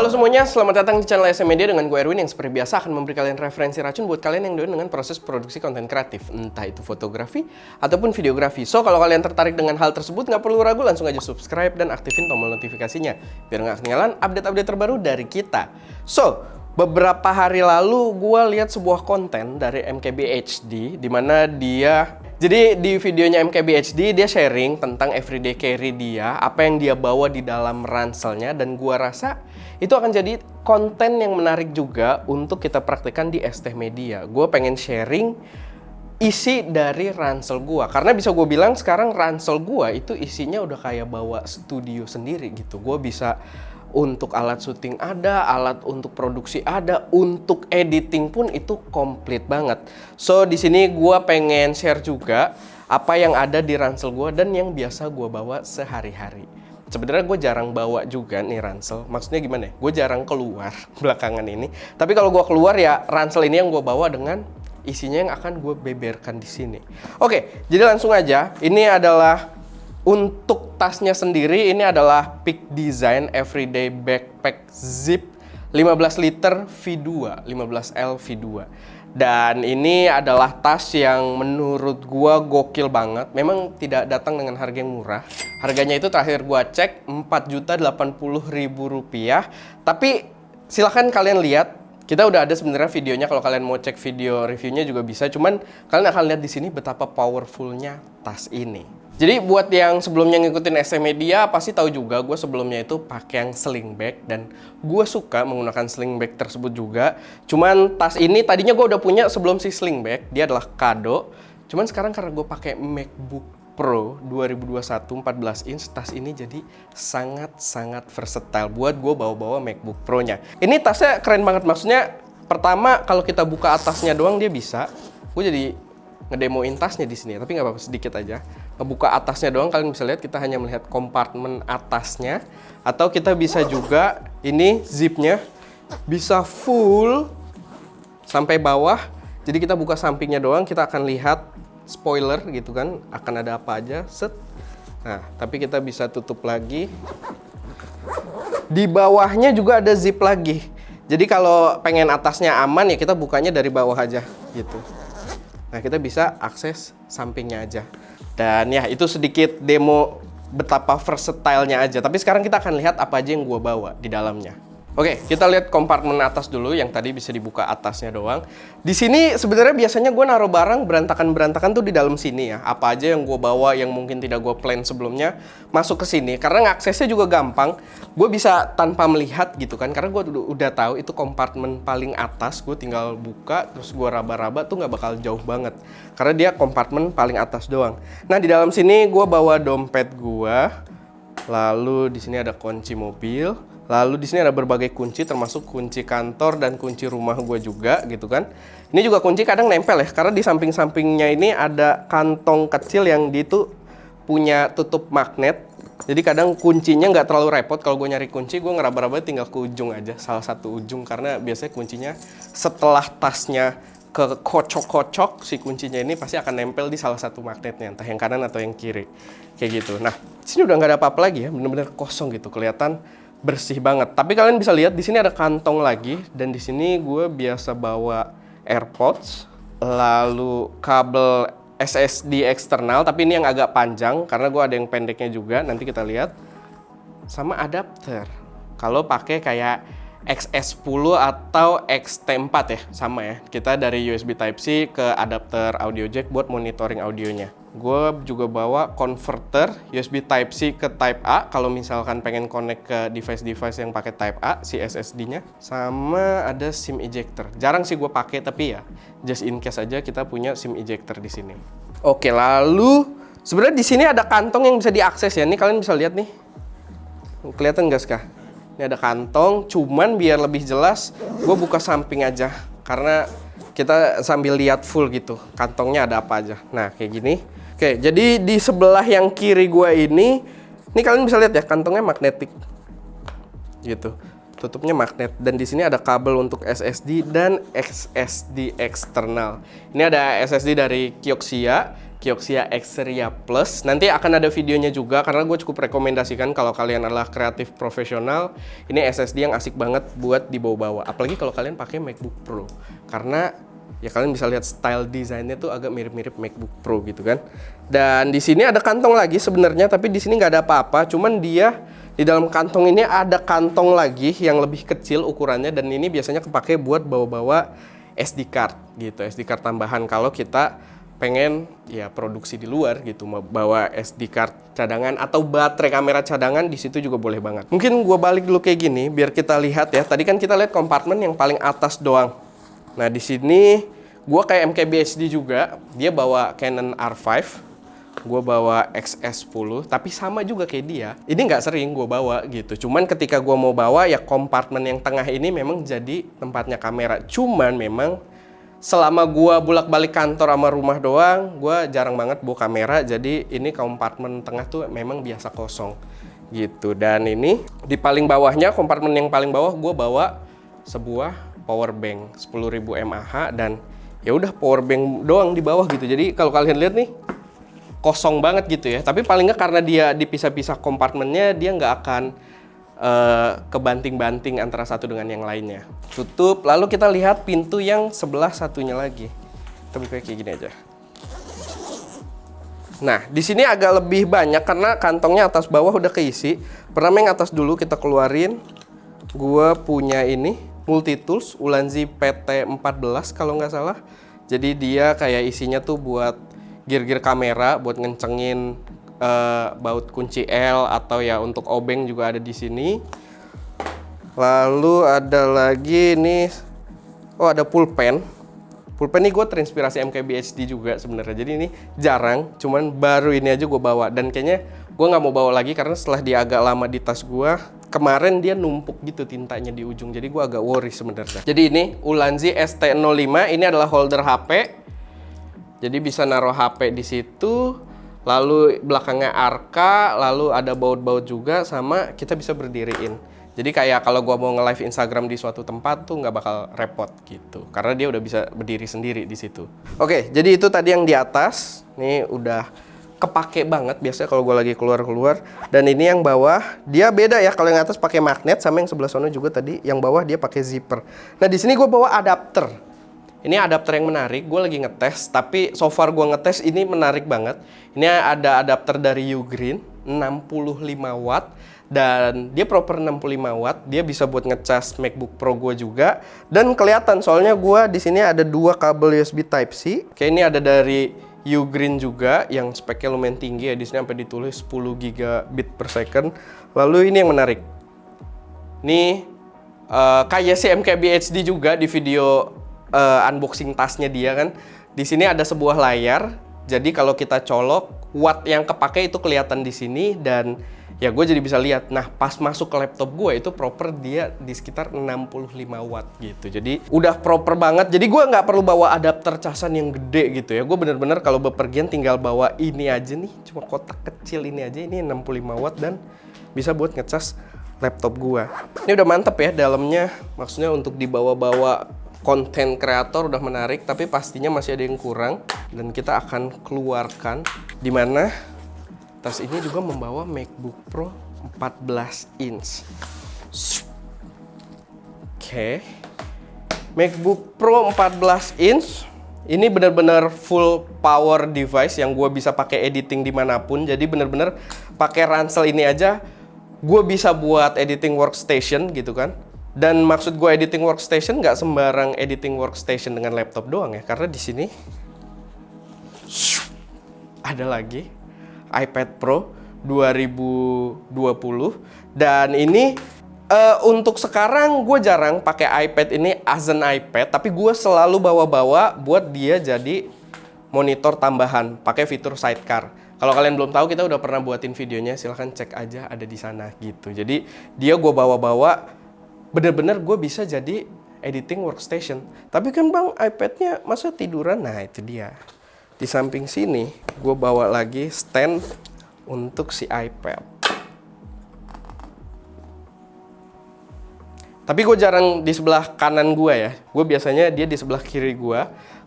Halo semuanya, selamat datang di channel SM Media dengan gue Erwin yang seperti biasa akan memberi kalian referensi racun buat kalian yang doyan dengan proses produksi konten kreatif, entah itu fotografi ataupun videografi. So, kalau kalian tertarik dengan hal tersebut, nggak perlu ragu, langsung aja subscribe dan aktifin tombol notifikasinya biar nggak ketinggalan update-update terbaru dari kita. So, beberapa hari lalu gue lihat sebuah konten dari MKBHD di mana jadi di videonya MKBHD dia sharing tentang everyday carry dia, apa yang dia bawa di dalam ranselnya, dan gua rasa itu akan jadi konten yang menarik juga untuk kita praktekkan di ST Media. Gua pengen sharing isi dari ransel gua, karena bisa gue bilang sekarang ransel gua itu isinya udah kayak bawa studio sendiri gitu. Gua bisa untuk alat syuting ada, alat untuk produksi ada, untuk editing pun itu komplit banget. So di sini gue pengen share juga apa yang ada di ransel gue dan yang biasa gue bawa sehari-hari. Sebenarnya gue jarang bawa juga nih ransel. Maksudnya gimana ya? Gue jarang keluar belakangan ini. Tapi kalau gue keluar ya ransel ini yang gue bawa dengan isinya yang akan gue beberkan di sini. Oke, jadi langsung aja. Ini adalah untuk tasnya sendiri, ini adalah Peak Design Everyday Backpack Zip 15 liter V2, 15L V2. Dan ini adalah tas yang menurut gua gokil banget. Memang tidak datang dengan harga yang murah. Harganya itu terakhir gua cek Rp4.080.000. Tapi silahkan kalian lihat. Kita udah ada sebenarnya videonya, kalau kalian mau cek video reviewnya juga bisa. Cuman kalian akan lihat di sini betapa powerfulnya tas ini. Jadi buat yang sebelumnya ngikutin SM Media pasti tahu juga gue sebelumnya itu pakai yang sling bag dan gue suka menggunakan sling bag tersebut juga. Cuman tas ini tadinya gue udah punya sebelum si sling bag, dia adalah kado. Cuman sekarang karena gue pakai MacBook Pro 2021 14 inch, tas ini jadi sangat-sangat versatile buat gue bawa-bawa MacBook Pro-nya. Ini tasnya keren banget, maksudnya pertama kalau kita buka atasnya doang dia bisa. Gue jadi ngedemoin tasnya di sini, tapi nggak apa-apa, sedikit aja. Ngebuka atasnya doang, kalian bisa lihat kita hanya melihat kompartemen atasnya, atau kita bisa juga ini zipnya bisa full sampai bawah. Jadi kita buka sampingnya doang, kita akan lihat spoiler gitu kan, akan ada apa aja, set. Nah, tapi kita bisa tutup lagi. Di bawahnya juga ada zip lagi. Jadi kalau pengen atasnya aman ya kita bukanya dari bawah aja gitu. Nah, kita bisa akses sampingnya aja. Dan ya, itu sedikit demo betapa versatile-nya aja. Tapi sekarang kita akan lihat apa aja yang gue bawa di dalamnya. Oke, kita lihat kompartemen atas dulu, yang tadi bisa dibuka atasnya doang. Di sini sebenarnya biasanya gue naruh barang berantakan-berantakan tuh di dalam sini ya. Apa aja yang gue bawa yang mungkin tidak gue plan sebelumnya masuk ke sini. Karena ngaksesnya juga gampang. Gue bisa tanpa melihat gitu kan. Karena gue udah tahu itu kompartemen paling atas. Gue tinggal buka terus gue raba-raba tuh nggak bakal jauh banget. Karena dia kompartemen paling atas doang. Nah, di dalam sini gue bawa dompet gue. Lalu di sini ada kunci mobil. Lalu di sini ada berbagai kunci, termasuk kunci kantor dan kunci rumah gue juga gitu kan. Ini juga kunci kadang nempel ya, karena di samping-sampingnya ini ada kantong kecil yang dia itu punya tutup magnet. Jadi kadang kuncinya nggak terlalu repot. Kalau gue nyari kunci, gue ngeraba-raba tinggal ke ujung aja, salah satu ujung. Karena biasanya kuncinya setelah tasnya ke kocok-kocok, si kuncinya ini pasti akan nempel di salah satu magnetnya, entah yang kanan atau yang kiri. Kayak gitu. Nah, di sini udah nggak ada apa-apa lagi ya, bener-bener kosong gitu, kelihatan bersih banget. Tapi kalian bisa lihat di sini ada kantong lagi, dan di sini gue biasa bawa AirPods, lalu kabel SSD eksternal, tapi ini yang agak panjang karena gue ada yang pendeknya juga. Nanti kita lihat, sama adapter. Kalau pakai kayak XS10 atau XT4 ya, sama ya. Kita dari USB Type-C ke adapter audio jack buat monitoring audionya. Gue juga bawa converter USB Type-C ke Type A kalau misalkan pengen connect ke device-device yang pakai Type A, si SSD-nya. Sama ada SIM ejector. Jarang sih gue pakai, tapi ya just in case aja kita punya SIM ejector di sini. Oke, lalu sebenarnya di sini ada kantong yang bisa diakses ya. Ini kalian bisa lihat nih. Kelihatan nggak Ska? Ini ada kantong, cuman biar lebih jelas gue buka samping aja karena kita sambil lihat full gitu kantongnya ada apa aja. Nah, kayak gini. Oke, jadi di sebelah yang kiri gue ini kalian bisa lihat ya, kantongnya magnetik gitu, tutupnya magnet, dan di sini ada kabel untuk SSD dan SSD eksternal. Ini ada SSD dari Kioxia Kioxia Xperia Plus. Nanti akan ada videonya juga karena gue cukup rekomendasikan kalau kalian adalah kreatif profesional. Ini SSD yang asik banget buat dibawa-bawa. Apalagi kalau kalian pakai MacBook Pro. Karena ya kalian bisa lihat style desainnya tuh agak mirip-mirip MacBook Pro gitu kan. Dan di sini ada kantong lagi sebenarnya, tapi di sini nggak ada apa-apa. Cuman dia di dalam kantong ini ada kantong lagi yang lebih kecil ukurannya, dan ini biasanya kepake buat bawa-bawa SD card gitu, SD card tambahan kalau kita pengen ya produksi di luar gitu, mau bawa SD card cadangan atau baterai kamera cadangan, di situ juga boleh banget. Mungkin gua balik dulu kayak gini biar kita lihat ya. Tadi kan kita lihat kompartemen yang paling atas doang. Nah, di sini gua kayak MKBHD juga, dia bawa Canon R5. Gue bawa XS10, tapi sama juga kayak dia. Ini nggak sering gue bawa gitu. Cuman ketika gue mau bawa, ya kompartemen yang tengah ini memang jadi tempatnya kamera. Cuman memang selama gue bolak-balik kantor sama rumah doang, gue jarang banget bawa kamera. Jadi ini kompartemen tengah tuh memang biasa kosong gitu. Dan ini di paling bawahnya, kompartemen yang paling bawah, gue bawa sebuah power bank 10.000 mAh, dan ya udah power bank doang di bawah gitu. Jadi kalau kalian lihat nih, kosong banget gitu ya. Tapi paling nggak karena dia dipisah-pisah kompartemennya, dia nggak akan kebanting-banting antara satu dengan yang lainnya. Tutup, lalu kita lihat pintu yang sebelah satunya lagi. Kita buka kayak gini aja. Nah, di sini agak lebih banyak karena kantongnya atas bawah udah keisi. Pertama yang atas dulu kita keluarin. Gua punya ini multi-tools Ulanzi PT14 kalau nggak salah. Jadi dia kayak isinya tuh buat gear-gear kamera, buat ngencengin baut kunci L, atau ya untuk obeng juga ada di sini. Lalu ada lagi nih, oh ada pulpen. Pulpen ini gue terinspirasi MKBHD juga sebenarnya. Jadi ini jarang, cuman baru ini aja gue bawa. Dan kayaknya gue nggak mau bawa lagi karena setelah dia agak lama di tas gue, kemarin dia numpuk gitu tintanya di ujung. Jadi gue agak worry sebenarnya. Jadi ini Ulanzi ST05, ini adalah holder HP. Jadi bisa naruh HP di situ, lalu belakangnya arka, lalu ada baut-baut juga, sama kita bisa berdiriin. Jadi kayak kalau gua mau nge-live Instagram di suatu tempat tuh nggak bakal repot gitu, karena dia udah bisa berdiri sendiri di situ. Oke, jadi itu tadi yang di atas, nih udah kepake banget biasanya kalau gua lagi keluar-keluar. Dan ini yang bawah, dia beda ya, kalau yang atas pakai magnet, sama yang sebelah sana juga tadi, yang bawah dia pakai zipper. Nah di sini gua bawa adapter. Ini adapter yang menarik, gue lagi ngetes, tapi so far gue ngetes ini menarik banget. Ini ada adapter dari Ugreen, 65 watt, dan dia proper 65 watt. Dia bisa buat ngecas MacBook Pro gue juga, dan kelihatan soalnya gue di sini ada dua kabel USB Type C. Kayak ini ada dari Ugreen juga, yang speknya lumayan tinggi ya. Di sini sampai ditulis 10 gigabit per second. Lalu ini yang menarik, nih kayak si MKBHD juga di video unboxing tasnya dia kan, di sini ada sebuah layar. Jadi kalau kita colok, watt yang kepake itu kelihatan di sini, dan ya gue jadi bisa lihat. Nah pas masuk ke laptop gue itu proper dia di sekitar 65 watt gitu. Jadi udah proper banget. Jadi gue nggak perlu bawa adapter casan yang gede gitu ya. Gue bener-bener kalau bepergian tinggal bawa ini aja nih, cuma kotak kecil ini aja. Ini 65 watt dan bisa buat ngecas laptop gue. Ini udah mantep ya dalamnya. Maksudnya untuk dibawa-bawa konten kreator udah menarik, tapi pastinya masih ada yang kurang, dan kita akan keluarkan. Dimana tas ini juga membawa MacBook Pro 14 inch. Oke. MacBook Pro 14 inch ini benar-benar full power device yang gue bisa pakai editing dimanapun. Jadi benar-benar pakai ransel ini aja gue bisa buat editing workstation gitu kan. Dan maksud gue editing workstation nggak sembarang editing workstation dengan laptop doang ya, karena di sini ada lagi iPad Pro 2020, dan ini untuk sekarang gue jarang pakai iPad ini as an iPad, tapi gue selalu bawa-bawa buat dia jadi monitor tambahan pakai fitur sidecar. Kalau kalian belum tahu, kita udah pernah buatin videonya, silahkan cek aja, ada di sana gitu. Jadi dia gue bawa-bawa bener-bener gue bisa jadi editing workstation. Tapi kan bang, iPad-nya masa tiduran? Nah itu dia. Di samping sini gue bawa lagi stand untuk si iPad. Tapi gue jarang di sebelah kanan gue ya. Gue biasanya dia di sebelah kiri gue.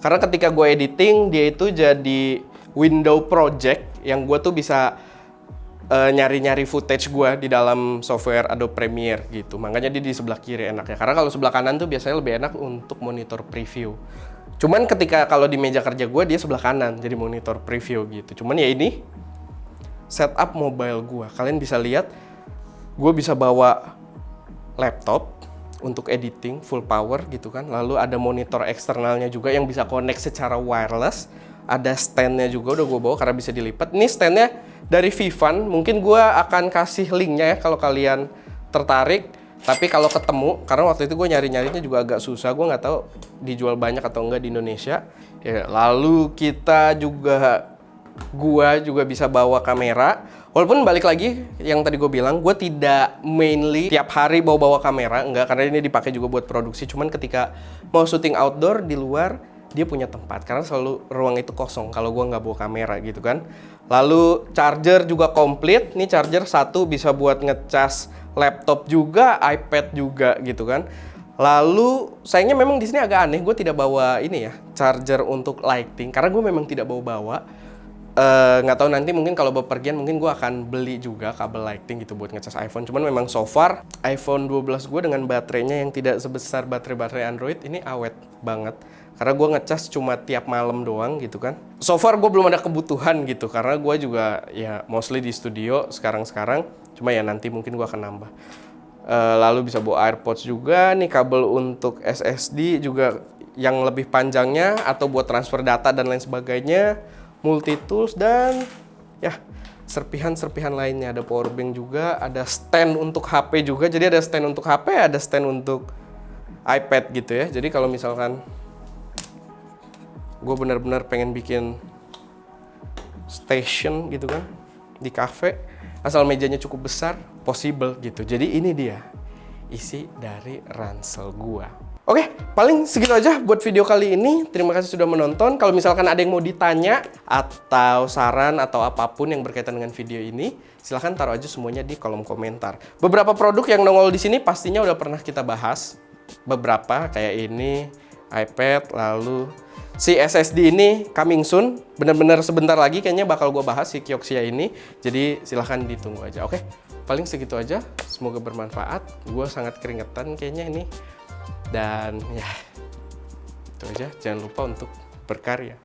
Karena ketika gue editing, dia itu jadi window project yang gue tuh bisa nyari-nyari footage gue di dalam software Adobe Premiere gitu. Makanya dia di sebelah kiri enaknya. Karena kalau sebelah kanan tuh biasanya lebih enak untuk monitor preview. Cuman ketika kalau di meja kerja gue dia sebelah kanan jadi monitor preview gitu. Cuman ya ini setup mobile gue. Kalian bisa lihat gue bisa bawa laptop untuk editing full power gitu kan. Lalu ada monitor eksternalnya juga yang bisa connect secara wireless. Ada standnya juga udah gue bawa karena bisa dilipat. Ini standnya dari Vivan. Mungkin gue akan kasih linknya ya kalau kalian tertarik. Tapi kalau ketemu, karena waktu itu gue nyari-nyarinya juga agak susah. Gue nggak tahu dijual banyak atau enggak di Indonesia. Ya, lalu gue juga bisa bawa kamera. Walaupun balik lagi yang tadi gue bilang, gue tidak mainly tiap hari bawa kamera, enggak, karena ini dipakai juga buat produksi. Cuman ketika mau syuting outdoor di luar, dia punya tempat karena selalu ruang itu kosong kalau gue nggak bawa kamera gitu kan. Lalu charger juga komplit. Nih charger satu bisa buat ngecas laptop juga, iPad juga gitu kan. Lalu sayangnya memang di sini agak aneh, gue tidak bawa ini ya charger untuk lighting karena gue memang tidak bawa. Nggak tahu nanti mungkin kalau bepergian mungkin gue akan beli juga kabel lighting gitu buat ngecas iPhone. Cuman memang so far iPhone 12 gue dengan baterainya yang tidak sebesar baterai Android ini awet banget. Karena gue ngecas cuma tiap malam doang gitu kan. So far gue belum ada kebutuhan gitu karena gue juga ya mostly di studio sekarang-sekarang. Cuma ya nanti mungkin gue akan nambah. Lalu bisa bawa AirPods juga. Nih kabel untuk SSD juga yang lebih panjangnya atau buat transfer data dan lain sebagainya. Multi tools dan ya serpihan-serpihan lainnya. Ada power bank juga, ada stand untuk HP juga. Jadi ada stand untuk HP, ada stand untuk iPad gitu ya. Jadi kalau misalkan gue benar-benar pengen bikin station gitu kan di cafe, asal mejanya cukup besar, possible gitu. Jadi ini dia isi dari ransel gua. Oke, paling segitu aja buat video kali ini. Terima kasih sudah menonton. Kalau misalkan ada yang mau ditanya atau saran atau apapun yang berkaitan dengan video ini, silahkan taruh aja semuanya di kolom komentar. Beberapa produk yang nongol di sini pastinya udah pernah kita bahas. Beberapa kayak ini, iPad, lalu si SSD ini coming soon. Bener-bener sebentar lagi kayaknya bakal gue bahas si Kioxia ini. Jadi silahkan ditunggu aja. Oke, paling segitu aja. Semoga bermanfaat. Gue sangat keringetan kayaknya ini. Dan ya, itu aja. Jangan lupa untuk berkarya.